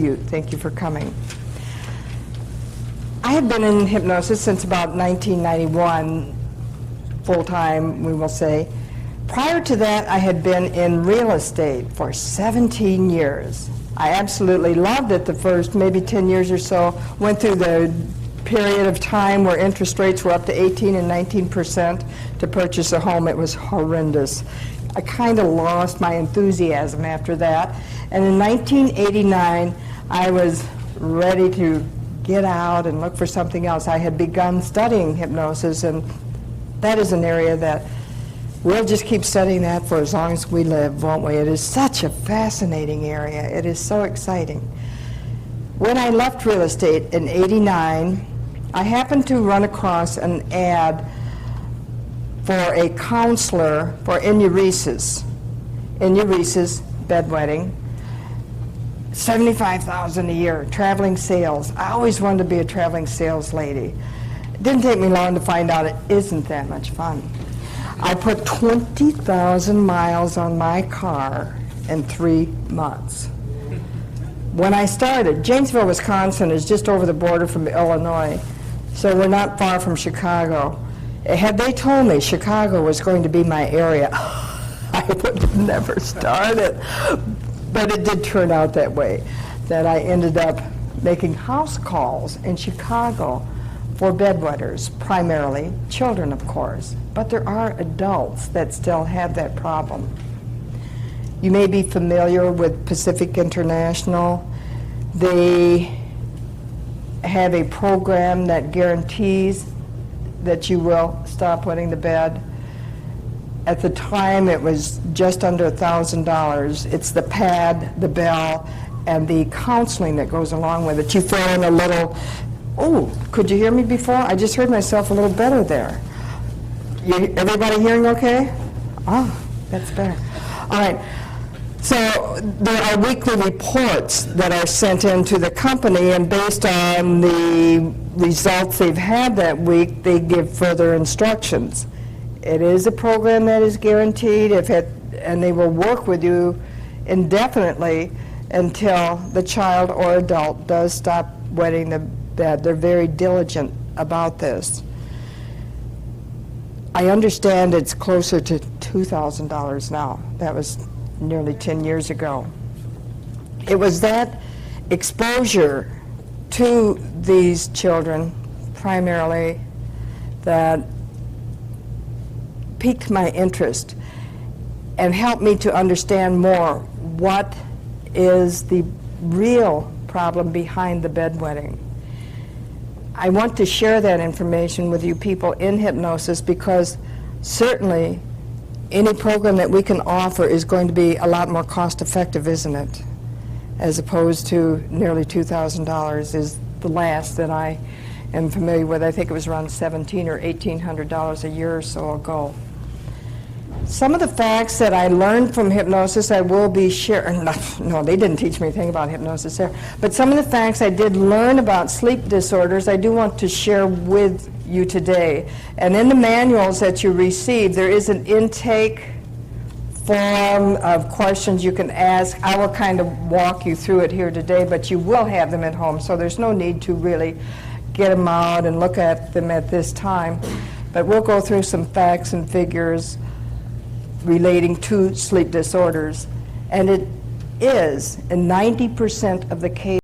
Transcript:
Thank you for coming. I have been in hypnosis since about 1991, full-time, we will say. Prior to that, I had been in real estate for 17 years. I absolutely loved it the first maybe 10 years or so. Went through the period of time where interest rates were up to 18 and 19% to purchase a home. It was horrendous. I kind of lost my enthusiasm after that. And in 1989, I was ready to get out and look for something else. I had begun studying hypnosis, and that is an area that we'll just keep studying that for as long as we live, won't we? It is such a fascinating area. It is so exciting. When I left real estate in '89, I happened to run across an ad for a counselor for enuresis, bedwetting, $75,000 a year, traveling sales. I always wanted to be a traveling sales lady. It didn't take me long to find out it isn't that much fun. I put 20,000 miles on my car in 3 months. When I started, Janesville, Wisconsin is just over the border from Illinois, so we're not far from Chicago. Had they told me Chicago was going to be my area, I would have never started. But it did turn out that way, that I ended up making house calls in Chicago for bedwetters, primarily children, of course. But there are adults that still have that problem. You may be familiar with Pacific International. They have a program that guarantees that you will stop wetting the bed. At the time, it was just under $1,000. It's the pad, the bell, and the counseling that goes along with it. You throw in a little, oh, could you hear me before? I just heard myself a little better there. Everybody hearing okay? Oh, that's better. All right. So there are weekly reports that are sent in to the company, and based on the results they've had that week, they give further instructions. It is a program that is guaranteed, and they will work with you indefinitely until the child or adult does stop wetting the bed. They're very diligent about this. I understand it's closer to $2,000 now. That was nearly 10 years ago. It was that exposure to these children, primarily, that piqued my interest and helped me to understand more what is the real problem behind the bedwetting. I want to share that information with you people in hypnosis, because certainly any program that we can offer is going to be a lot more cost effective, isn't it? As opposed to nearly $2,000 is the last that I am familiar with. I think it was around $1,700 or $1,800 a year or so ago. Some of the facts that I learned from hypnosis I will be sharing. No, they didn't teach me anything about hypnosis there. But some of the facts I did learn about sleep disorders I do want to share with you today. And in the manuals that you receive, there is an intake form of questions you can ask. I will kind of walk you through it here today, but you will have them at home, so there's no need to really get them out and look at them at this time. But we'll go through some facts and figures relating to sleep disorders, and it is in 90% of the cases